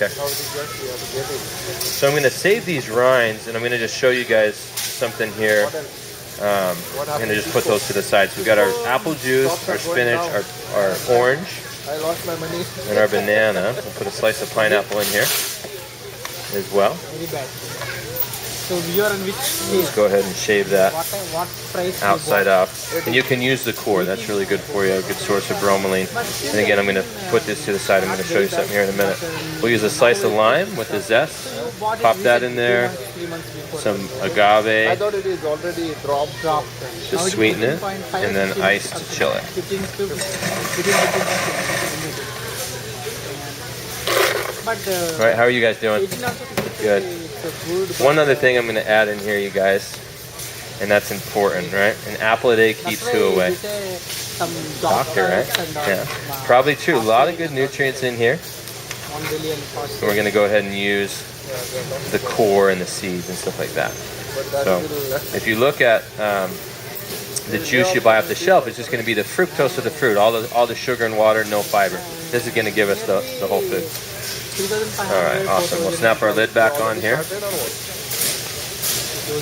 Okay. So I'm going to save these rinds, and I'm going to just show you guys something here. I'm going to just put those to the side. So we've got our apple juice, our spinach, our orange, and our banana. We'll put a slice of pineapple in here as well. So you are on which Let's go ahead and shave that outside off. And you can use the core. That's really good for you, a good source of bromelain. And again, I'm going to put this to the side. I'm going to show you something here in a minute. We'll use a slice of lime with the zest. Pop that in there. Some agave. To sweeten it. And then ice to chill it. Alright, how are you guys doing? Good. One other thing I'm going to add in here, you guys, and that's important, right? An apple a day keeps who away? Doctor, right? Yeah. Probably true. A lot of good nutrients in here. So we're going to go ahead and use the core and the seeds and stuff like that. So if you look at the juice you buy off the shelf, it's just going to be the fructose of the fruit, all the sugar and water, no fiber. This is going to give us the whole food. Alright, awesome. We'll snap our lid back on here.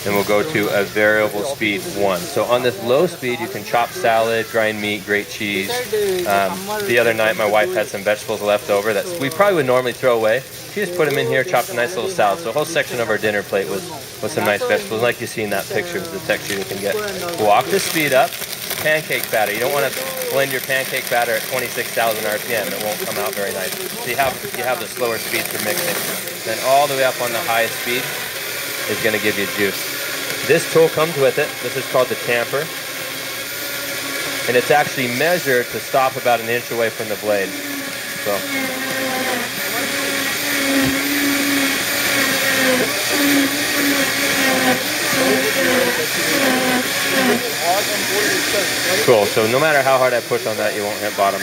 And we'll go to a variable speed 1. So on this low speed, you can chop salad, grind meat, grate cheese. The other night, my wife had some vegetables left over that we probably would normally throw away. She just put them in here, chopped a nice little salad. So a whole section of our dinner plate was some nice vegetables. Like you see in that picture, the texture you can get. Walk the speed up. Pancake batter. You don't want to blend your pancake batter at 26,000 RPM. It won't come out very nice. So you have the slower speed for mixing. Then all the way up on the highest speed is going to give you juice. This tool comes with it. This is called the tamper. And it's actually measured to stop about an inch away from the blade. So. Cool, so no matter how hard I push on that, you won't hit bottom.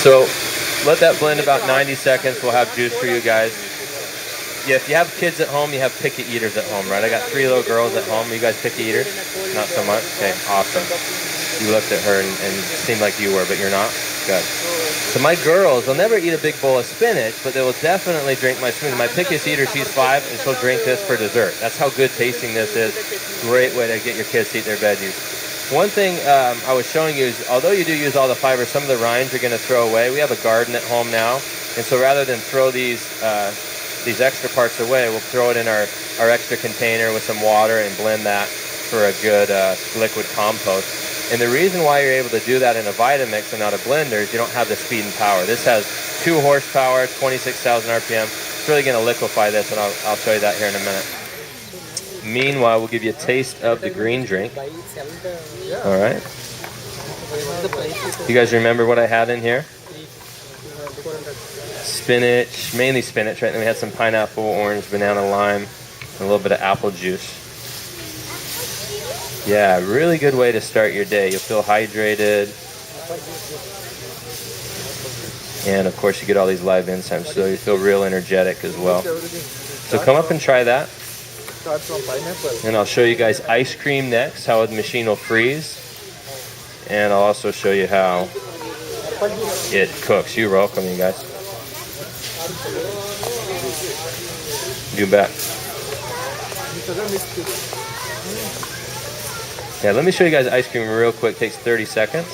So let that blend about 90 seconds. We'll have juice for you guys. Yeah, if you have kids at home, you have picky eaters at home, right? I got 3 little girls at home. Are you guys picky eaters? Not so much? Okay, awesome. You looked at her and seemed like you were, but you're not? Good. So my girls, they'll never eat a big bowl of spinach, but they will definitely drink my smoothie. My pickiest eater, she's 5, and she'll drink this for dessert. That's how good tasting this is. Great way to get your kids to eat their veggies. One thing I was showing you is, although you do use all the fiber, some of the rinds you're going to throw away. We have a garden at home now, and so rather than throw these extra parts away, we'll throw it in our extra container with some water and blend that for a good liquid compost. And the reason why you're able to do that in a Vitamix and not a blender is you don't have the speed and power. This has 2 horsepower, 26,000 RPM. It's really going to liquefy this, and I'll show you that here in a minute. Meanwhile, we'll give you a taste of the green drink. All right. You guys remember what I had in here? Spinach, mainly spinach, right? Then we had some pineapple, orange, banana, lime, and a little bit of apple juice. Yeah, really good way to start your day. You'll feel hydrated. And of course you get all these live enzymes, so you feel real energetic as well. So come up and try that. And I'll show you guys ice cream next, how the machine will freeze. And I'll also show you how it cooks. You're welcome, you guys. You bet. Yeah, let me show you guys ice cream real quick. It takes 30 seconds.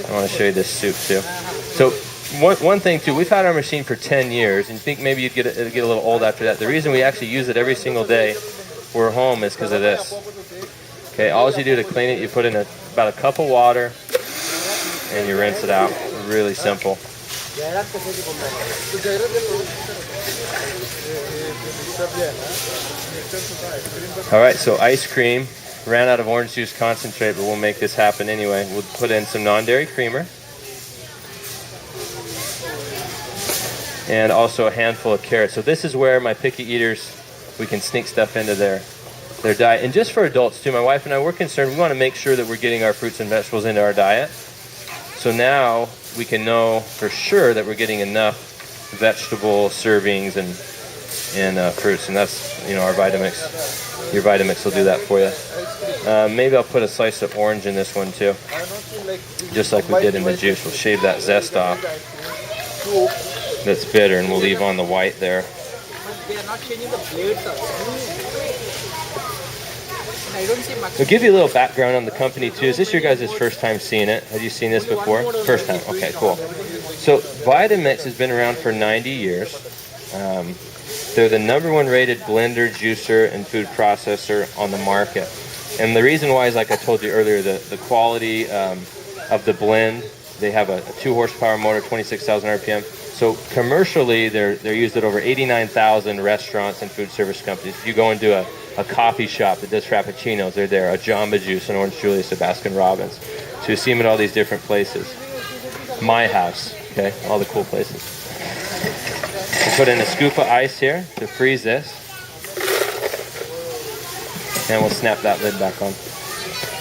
I want to show you this soup too. So one thing too, we've had our machine for 10 years, and you think maybe it'd get a little old after that. The reason we actually use it every single day we're home is because of this. Okay, all you do to clean it, you put in about a cup of water and you rinse it out. Really simple. All right, so ice cream. Ran out of orange juice concentrate, but we'll make this happen anyway. We'll put in some non-dairy creamer. And also a handful of carrots. So this is where my picky eaters, we can sneak stuff into their diet. And just for adults too, my wife and I, we're concerned, we want to make sure that we're getting our fruits and vegetables into our diet. So now we can know for sure that we're getting enough vegetable servings and fruits, and that's, our Vitamix. Your Vitamix will do that for you. Maybe I'll put a slice of orange in this one too, just like we did in the juice. We'll shave that zest off that's bitter, and we'll leave on the white there. They are not changing the blades. I don't see much. We'll give you a little background on the company too. Is this your guys' first time seeing it? Have you seen this before? First time. Okay, cool. So Vitamix has been around for 90 years. They're the #1 rated blender, juicer, and food processor on the market. And the reason why is, like I told you earlier, the quality of the blend. They have a 2 horsepower motor, 26,000 RPM. So commercially, they're used at over 89,000 restaurants and food service companies. If you go into a coffee shop that does frappuccinos, they're there. A Jamba Juice, an Orange Julius, a Baskin Robbins. So you see them at all these different places. My house, okay, all the cool places. We'll put in a scoop of ice here to freeze this. And we'll snap that lid back on.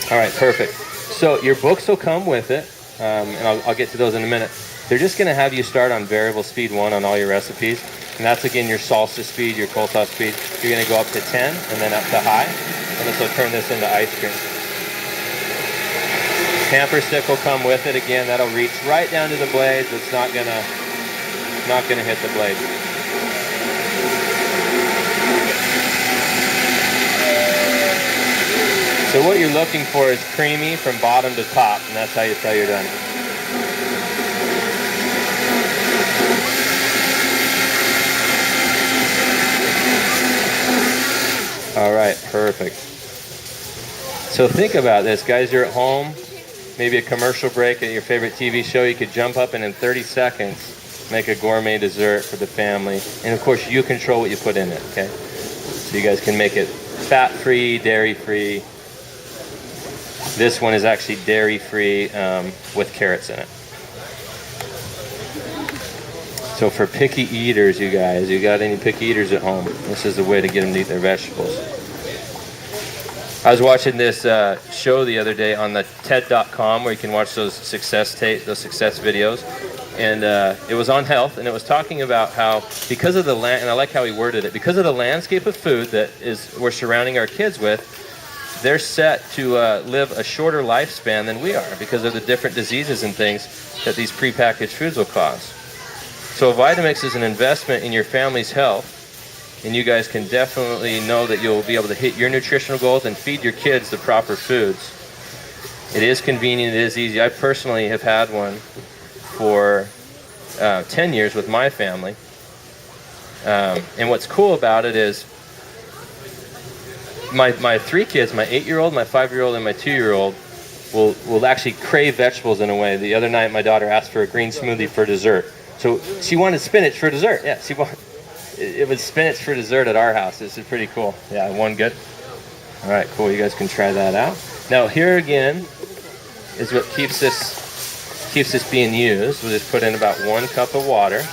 All right, perfect. So your books will come with it, and I'll get to those in a minute. They're just going to have you start on variable speed 1 on all your recipes. And that's, again, your salsa speed, your coleslaw speed. You're going to go up to 10 and then up to high. And this will turn this into ice cream. Tamper stick will come with it. Again, that'll reach right down to the blades. It's not gonna hit the blade. So what you're looking for is creamy from bottom to top, and that's how you tell you're done. All right, perfect. So think about this, guys. You're at home, maybe a commercial break at your favorite TV show. You could jump up and in 30 seconds make a gourmet dessert for the family. And of course, you control what you put in it, okay? So you guys can make it fat-free, dairy-free. This one is actually dairy-free with carrots in it. So for picky eaters, you guys, you got any picky eaters at home, this is the way to get them to eat their vegetables. I was watching this show the other day on the TED.com where you can watch those success videos. And it was on health, and it was talking about how because of the land, and I like how he worded it, because of the landscape of food that we're surrounding our kids with, they're set to live a shorter lifespan than we are because of the different diseases and things that these prepackaged foods will cause. So Vitamix is an investment in your family's health, and you guys can definitely know that you'll be able to hit your nutritional goals and feed your kids the proper foods. It is convenient, it is easy. I personally have had one for 10 years with my family. And what's cool about it is my 3 kids, my 8-year-old, my 5-year-old, and my 2-year-old will actually crave vegetables in a way. The other night my daughter asked for a green smoothie for dessert. So she wanted spinach for dessert. Yeah, it was spinach for dessert at our house. This is pretty cool. Yeah, one good. All right, cool. You guys can try that out. Now here again is what keeps this being used. We'll just put in about 1 cup of water.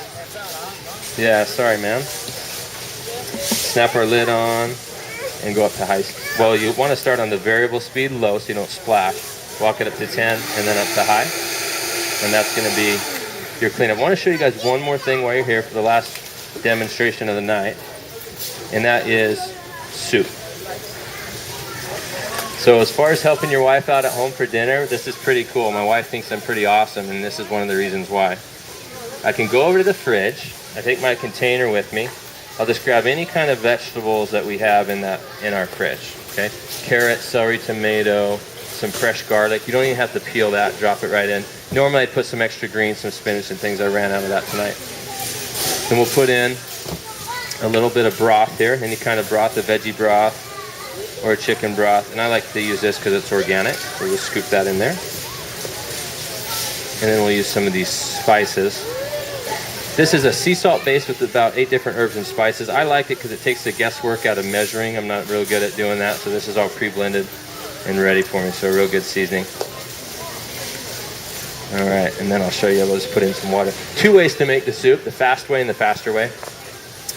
Yeah, sorry, man. Snap our lid on and go up to high. Well, you want to start on the variable speed low so you don't splash. Walk it up to 10 and then up to high. And that's going to be your cleanup. I want to show you guys one more thing while you're here for the last demonstration of the night, and that is soup. So as far as helping your wife out at home for dinner, this is pretty cool. My wife thinks I'm pretty awesome, and this is one of the reasons why. I can go over to the fridge. I take my container with me. I'll just grab any kind of vegetables that we have in our fridge. Okay, carrot, celery, tomato, some fresh garlic. You don't even have to peel that. Drop it right in. Normally I put some extra greens, some spinach and things. I ran out of that tonight. Then we'll put in a little bit of broth here, any kind of broth, a veggie broth or a chicken broth. And I like to use this because it's organic. So we'll scoop that in there. And then we'll use some of these spices. This is a sea salt base with about 8 different herbs and spices. I like it because it takes the guesswork out of measuring. I'm not real good at doing that. So this is all pre-blended and ready for me. So a real good seasoning. All right, and then I'll show you. We'll just put in some water. 2 ways to make the soup, the fast way and the faster way.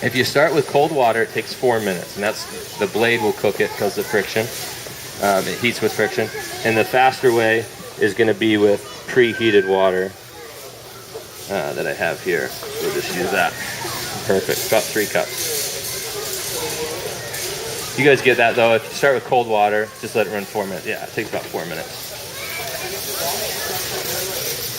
If you start with cold water, it takes 4 minutes, and that's the blade will cook it because of friction. It heats with friction. And the faster way is going to be with preheated water that I have here. We'll just use that. Perfect, about 3 cups. You guys get that though. If you start with cold water, just let it run 4 minutes. Yeah, it takes about 4 minutes.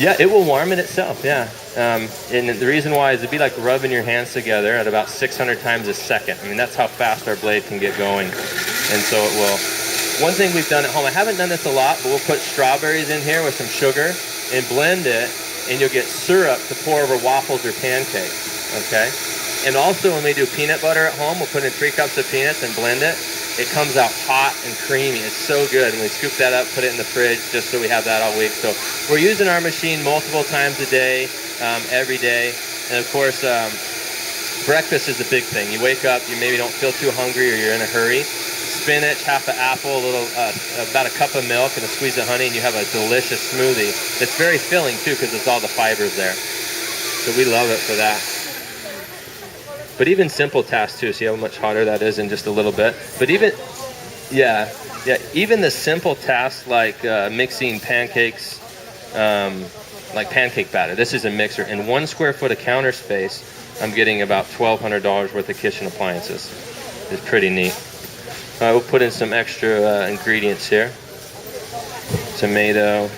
Yeah, it will warm it itself, yeah. And the reason why is it'd be like rubbing your hands together at about 600 times a second. I mean, that's how fast our blade can get going. And so it will. One thing we've done at home, I haven't done this a lot, but we'll put strawberries in here with some sugar and blend it, and you'll get syrup to pour over waffles or pancakes, okay? And also when we do peanut butter at home, we'll put in 3 cups of peanuts and blend it. It comes out hot and creamy. It's so good. And we scoop that up, put it in the fridge just so we have that all week. So we're using our machine multiple times a day, every day. And of course, breakfast is a big thing. You wake up, you maybe don't feel too hungry or you're in a hurry. Spinach, half an apple, a little, about a cup of milk and a squeeze of honey, and you have a delicious smoothie. It's very filling too because it's all the fibers there. So we love it for that. But even simple tasks too, see how much hotter that is in just a little bit? But even, yeah, even the simple tasks like mixing pancakes, like pancake batter. This is a mixer. In 1 square foot of counter space, I'm getting about $1,200 worth of kitchen appliances. It's pretty neat. We'll put in some extra ingredients here. Tomato.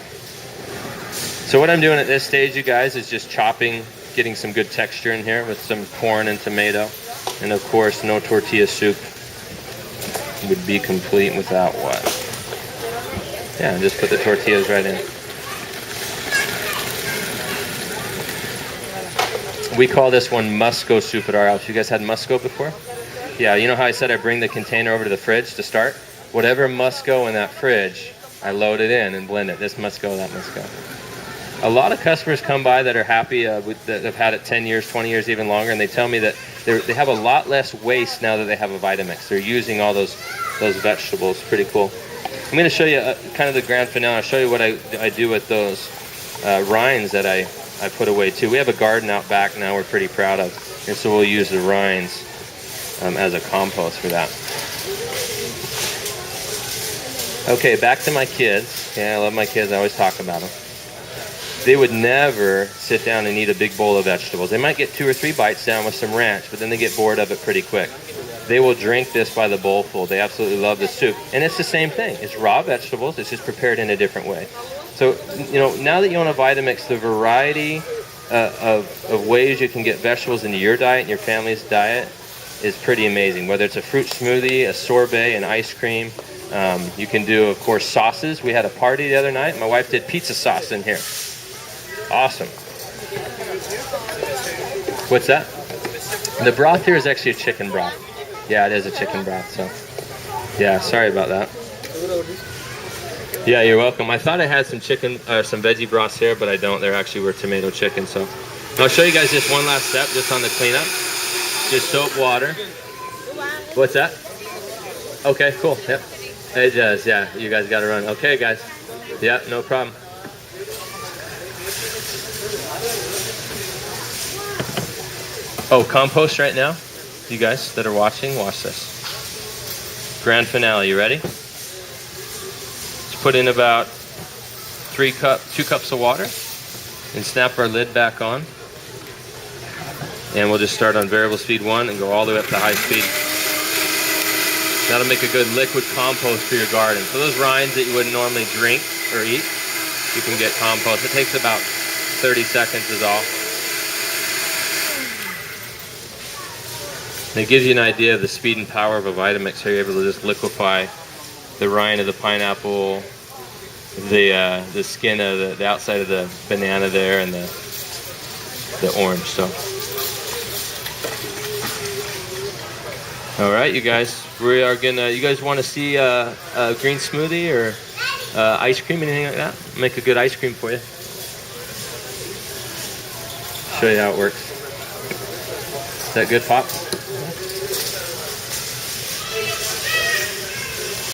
So what I'm doing at this stage, you guys, is just chopping, getting some good texture in here with some corn and tomato. And of course, no tortilla soup would be complete without what? Yeah, just put the tortillas right in. We call this one Musco soup at our house. You guys had Musco before? Yeah, you know how I said I bring the container over to the fridge to start? Whatever must go in that fridge, I load it in and blend it. This must go, that must go. A lot of customers come by that are happy that have had it 10 years, 20 years, even longer, and they tell me that they have a lot less waste now that they have a Vitamix. They're using all those vegetables. Pretty cool. I'm going to show you kind of the grand finale. I'll show you what I do with those rinds that I put away too. We have a garden out back now we're pretty proud of, and so we'll use the rinds as a compost for that. Okay, back to my kids. Yeah, I love my kids. I always talk about them. They would never sit down and eat a big bowl of vegetables. They might get 2 or 3 bites down with some ranch, but then they get bored of it pretty quick. They will drink this by the bowlful. They absolutely love the soup. And it's the same thing. It's raw vegetables. It's just prepared in a different way. So, you know, now that you own a Vitamix, the variety of ways you can get vegetables into your diet and your family's diet is pretty amazing. Whether it's a fruit smoothie, a sorbet, an ice cream. You can do, of course, sauces. We had a party the other night. My wife did pizza sauce in here. Awesome. What's that? The broth here is actually a chicken broth. Yeah, it is a chicken broth. So, yeah, sorry about that. Yeah, you're welcome. I thought I had some chicken or some veggie broths here, but I don't. They're actually were tomato chicken. So, I'll show you guys just one last step, just on the cleanup. Just soap, water. What's that? Okay, cool. Yep. It does. Yeah, you guys got to run. Okay, guys. Yeah, no problem. Oh, compost right now? You guys that are watching, watch this. Grand finale, you ready? Let's put in about 2 cups of water and snap our lid back on. And we'll just start on variable speed 1 and go all the way up to high speed. That'll make a good liquid compost for your garden. So those rinds that you wouldn't normally drink or eat, you can get compost. It takes about 30 seconds is all. And it gives you an idea of the speed and power of a Vitamix. How you're able to just liquefy the rind of the pineapple, the skin of the outside of the banana there, and the orange. So, all right, you guys, we are gonna. You guys want to see a green smoothie or ice cream, anything like that? Make a good ice cream for you. Show you how it works. Is that good, Pops?